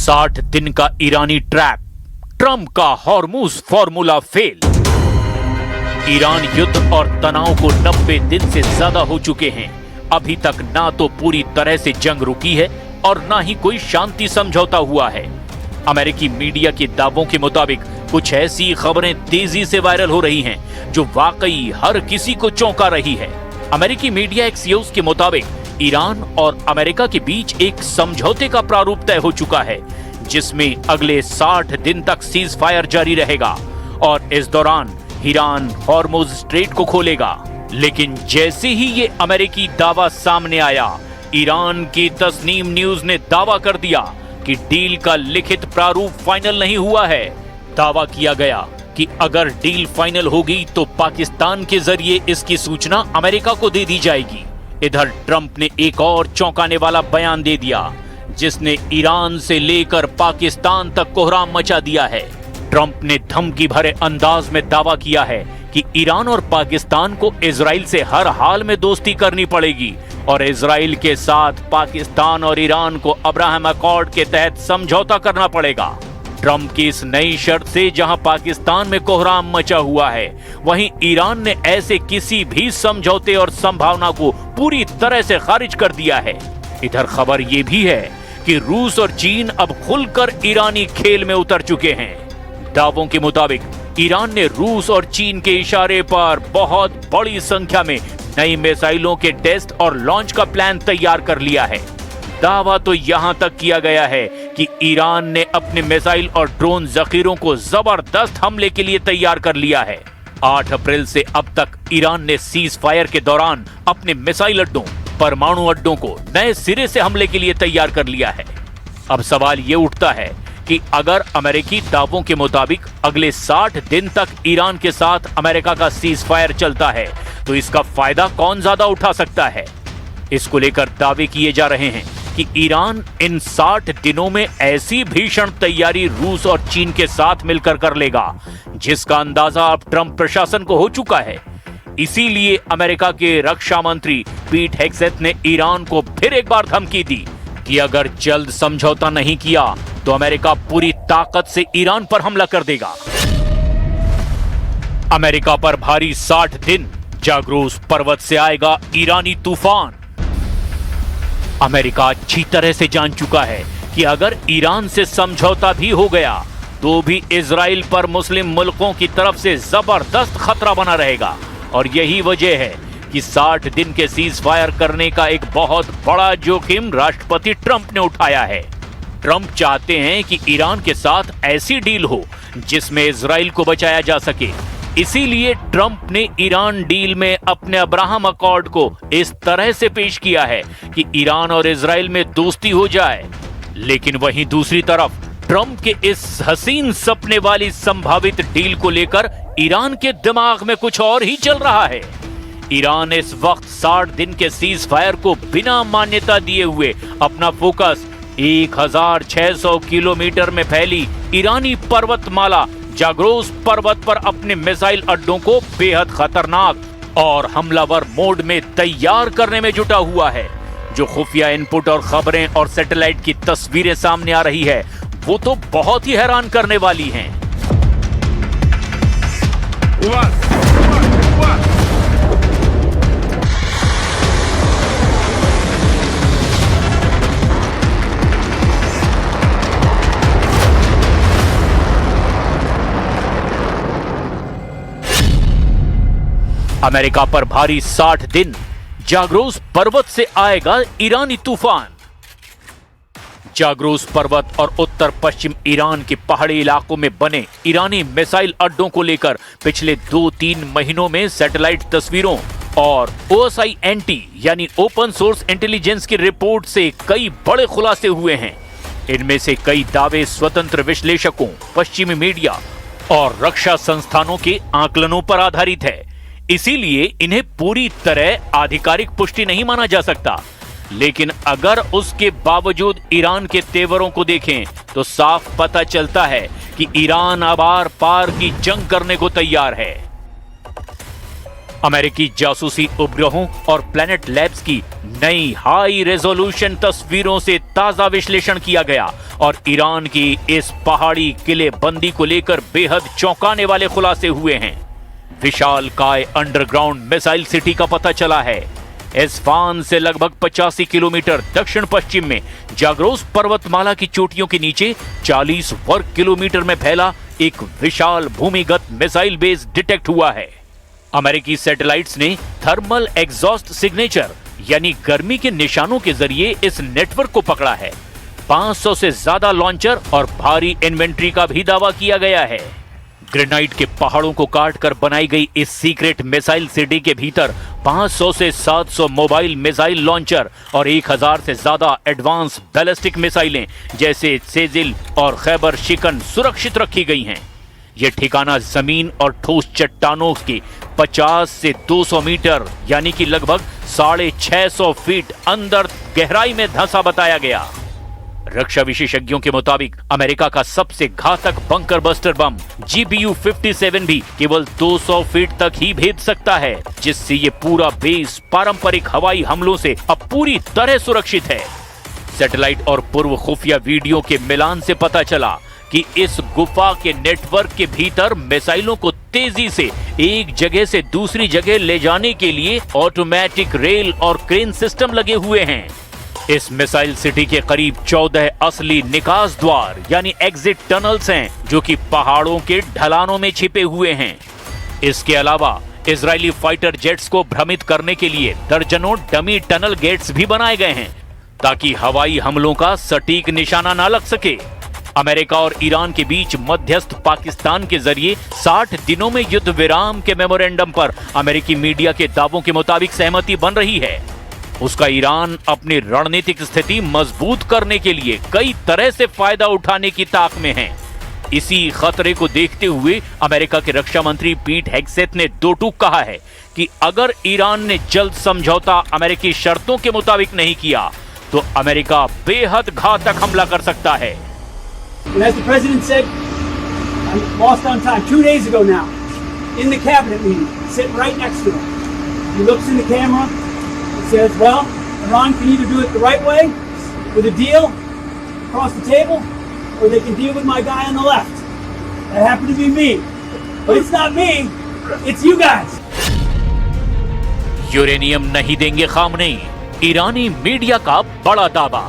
60 दिन का ईरानी trap, Trump का हॉर्मुज फॉर्मूला फेल। ईरान युद्ध और तनाव को 90 दिन से ज्यादा हो चुके हैं। अभी तक ना तो पूरी तरह से जंग रुकी है और ना ही कोई शांति समझौता हुआ है। अमेरिकी मीडिया के दावों के मुताबिक कुछ ऐसी खबरें तेजी से वायरल हो रही हैं जो वाकई हर किसी को चौंका रही है। अमेरिकी मीडिया एक्सियोस के मुताबिक ईरान और अमेरिका के बीच एक समझौते का प्रारूप तय हो चुका है, जिसमें अगले 60 दिन तक सीज फायर जारी रहेगा और इस दौरान ईरान हॉर्मुज स्ट्रेट को खोलेगा। लेकिन जैसे ही ये अमेरिकी दावा सामने आया, ईरान की तस्नीम न्यूज ने दावा कर दिया कि डील का लिखित प्रारूप फाइनल नहीं हुआ है। दावा किया गया कि अगर डील फाइनल होगी तो पाकिस्तान के जरिए इसकी सूचना अमेरिका को दे दी जाएगी। इधर ट्रंप ने एक और चौंकाने वाला बयान दे दिया, जिसने ईरान से लेकर पाकिस्तान तक कोहराम मचा दिया है। ट्रंप ने धमकी भरे अंदाज में दावा किया है कि ईरान और पाकिस्तान को इजराइल से हर हाल में दोस्ती करनी पड़ेगी और इजराइल के साथ पाकिस्तान और ईरान को अब्राहम अकॉर्ड के तहत समझौता करना पड़ेगा। ट्रंप की इस नई शर्त से जहां पाकिस्तान में कोहराम मचा हुआ है, वहीं ईरान ने ऐसे किसी भी समझौते और संभावना को पूरी तरह से खारिज कर दिया है। इधर खबर यह भी है कि रूस और चीन अब खुलकर ईरानी खेल में उतर चुके हैं। दावों के मुताबिक ईरान ने रूस और चीन के इशारे पर बहुत बड़ी संख्या में नई मिसाइलों के टेस्ट और लॉन्च का प्लान तैयार कर लिया है। दावा तो यहां तक किया गया है कि ईरान ने अपने मिसाइल और ड्रोन जखीरों को जबरदस्त हमले के लिए तैयार कर लिया है। 8 अप्रैल से अब तक ईरान ने सीज फायर के दौरान अपने मिसाइल अड्डों, परमाणु अड्डों को नए सिरे से हमले के लिए तैयार कर लिया है। अब सवाल ये उठता है कि अगर अमेरिकी दावों के मुताबिक अगले 60 दिन तक ईरान के साथ अमेरिका का सीज फायर चलता है, तो इसका फायदा कौन ज्यादा उठा सकता है? इसको लेकर दावे किए जा रहे हैं कि ईरान इन 60 दिनों में ऐसी भीषण तैयारी रूस और चीन के साथ मिलकर कर लेगा, जिसका अंदाजा अब ट्रंप प्रशासन को हो चुका है। इसीलिए अमेरिका के रक्षा मंत्री पीट हेग्सेथ ने ईरान को फिर एक बार धमकी दी कि अगर जल्द समझौता नहीं किया तो अमेरिका पूरी ताकत से ईरान पर हमला कर देगा। अमेरिका पर भारी 60 दिन, जाग्रोस पर्वत से आएगा ईरानी तूफान। अमेरिका अच्छी तरह से जान चुका है कि अगर ईरान से समझौता भी हो गया तो भी इजराइल पर मुस्लिम मुल्कों की तरफ से जबरदस्त खतरा बना रहेगा और यही वजह है कि 60 दिन के सीज फायर करने का एक बहुत बड़ा जोखिम राष्ट्रपति ट्रंप ने उठाया है। ट्रंप चाहते हैं कि ईरान के साथ ऐसी डील हो जिसमें इजराइल को बचाया जा सके। इसीलिए ट्रंप ने ईरान डील में अपने अब्राहम अकॉर्ड को इस तरह से पेश किया है कि ईरान और इजराइल में दोस्ती हो जाए। लेकिन वहीं दूसरी तरफ ट्रंप के इस हसीन सपने वाली संभावित डील को लेकर ईरान के दिमाग में कुछ और ही चल रहा है। ईरान इस वक्त 60 दिन के सीज फायर को बिना मान्यता दिए हुए अपना फोकस 1600 किलोमीटर में फैली ईरानी पर्वतमाला जाग्रोस पर्वत पर अपने मिसाइल अड्डों को बेहद खतरनाक और हमलावर मोड में तैयार करने में जुटा हुआ है। जो खुफिया इनपुट और खबरें और सैटेलाइट की तस्वीरें सामने आ रही है, वो तो बहुत ही हैरान करने वाली हैं। अमेरिका पर भारी 60 दिन, जाग्रोस पर्वत से आएगा ईरानी तूफान। जाग्रोस पर्वत और उत्तर पश्चिम ईरान के पहाड़ी इलाकों में बने ईरानी मिसाइल अड्डों को लेकर पिछले 2-3 महीनों में सैटेलाइट तस्वीरों और OSINT यानी ओपन सोर्स इंटेलिजेंस की रिपोर्ट से कई बड़े खुलासे हुए हैं। इनमें से कई दावे स्वतंत्र विश्लेषकों, पश्चिमी मीडिया और रक्षा संस्थानों के आकलनों पर आधारित है। इसीलिए इन्हें पूरी तरह आधिकारिक पुष्टि नहीं माना जा सकता। लेकिन अगर उसके बावजूद ईरान के तेवरों को देखें तो साफ पता चलता है कि ईरान अब आर पार की जंग करने को तैयार है। अमेरिकी जासूसी उपग्रहों और प्लैनेट लैब्स की नई हाई रेजोल्यूशन तस्वीरों से ताजा विश्लेषण किया गया और ईरान की इस पहाड़ी किले बंदी को लेकर बेहद चौंकाने वाले खुलासे हुए हैं। विशालकाय अंडरग्राउंड मिसाइल सिटी का पता चला है। एस्फान से लगभग 85 किलोमीटर दक्षिण पश्चिम में जाग्रोस पर्वतमाला की चोटियों के नीचे 40 वर्ग किलोमीटर में फैला एक विशाल भूमिगत मिसाइल बेस डिटेक्ट हुआ है। अमेरिकी सैटेलाइट्स ने थर्मल एग्जॉस्ट सिग्नेचर यानी गर्मी के निशानों के जरिए इस नेटवर्क को पकड़ा है। 500 से ज्यादा लॉन्चर और भारी इन्वेंट्री का भी दावा किया गया है। ग्रेनाइट के पहाड़ों को काटकर बनाई गई इस सीक्रेट मिसाइल सिटी के भीतर 500 से 700 मोबाइल मिसाइल लॉन्चर और 1000 से ज्यादा एडवांस बैलिस्टिक मिसाइलें जैसे सेजिल और खैबर शिकन सुरक्षित रखी गई हैं। यह ठिकाना जमीन और ठोस चट्टानों के 50 से 200 मीटर यानी कि लगभग 650 फीट अंदर गहराई में धंसा बताया गया। रक्षा विशेषज्ञों के मुताबिक अमेरिका का सबसे घातक बंकर बस्टर बम GBU-57 भी केवल 200 फीट तक ही भेद सकता है, जिससे ये पूरा बेस पारंपरिक हवाई हमलों से अब पूरी तरह सुरक्षित है। सैटेलाइट और पूर्व खुफिया वीडियो के मिलान से पता चला कि इस गुफा के नेटवर्क के भीतर मिसाइलों को तेजी से एक जगह से दूसरी जगह ले जाने के लिए ऑटोमेटिक रेल और क्रेन सिस्टम लगे हुए हैं। इस मिसाइल सिटी के करीब 14 असली निकास द्वार यानी एग्जिट टनल्स हैं, जो कि पहाड़ों के ढलानों में छिपे हुए हैं। इसके अलावा इजरायली फाइटर जेट्स को भ्रमित करने के लिए दर्जनों डमी टनल गेट्स भी बनाए गए हैं, ताकि हवाई हमलों का सटीक निशाना न लग सके। अमेरिका और ईरान के बीच मध्यस्थ पाकिस्तान के जरिए 60 दिनों में युद्ध विराम के मेमोरेंडम पर अमेरिकी मीडिया के दावों के मुताबिक सहमति बन रही है। उसका ईरान अपनी रणनीतिक स्थिति मजबूत करने के लिए कई तरह से फायदा उठाने की ताक में है। इसी खतरे को देखते हुए अमेरिका के रक्षा मंत्री पीट हेग्सेथ ने दो टूक कहा है कि अगर ईरान ने जल्द समझौता अमेरिकी शर्तों के मुताबिक नहीं किया तो अमेरिका बेहद घातक हमला कर सकता है। And as the president said, I'm lost on time, 2 days ago now, in the cabinet meeting, sitting right next to him. He looks in the camera and says, well, Iran can either do it the right way, with a deal across the table, or they can deal with my guy on the left. That happened to be me. But it's not me, it's you guys. Uranium नहीं देंगे Khamenei, ईरानी media का बड़ा दावा।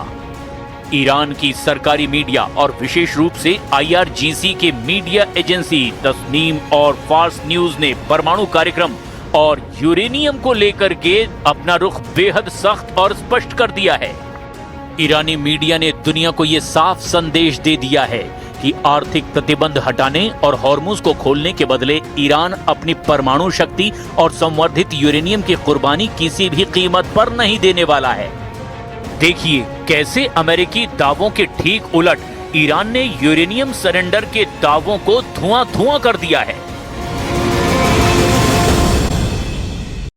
Iran की सरकारी media और विशेष रूप से IRGC के मीडिया एजेंसी तस्नीम और फार्स न्यूज ने परमाणु कार्यक्रम और यूरेनियम को लेकर के अपना रुख बेहद सख्त और स्पष्ट कर दिया है। ईरानी मीडिया ने दुनिया को यह साफ संदेश दे दिया है कि आर्थिक प्रतिबंध हटाने और हॉर्मुज को खोलने के बदले ईरान अपनी परमाणु शक्ति और संवर्धित यूरेनियम की कुर्बानी किसी भी कीमत पर नहीं देने वाला है। देखिए कैसे अमेरिकी दावों के ठीक उलट ईरान ने यूरेनियम सरेंडर के दावों को धुआं-धुआं कर दिया है।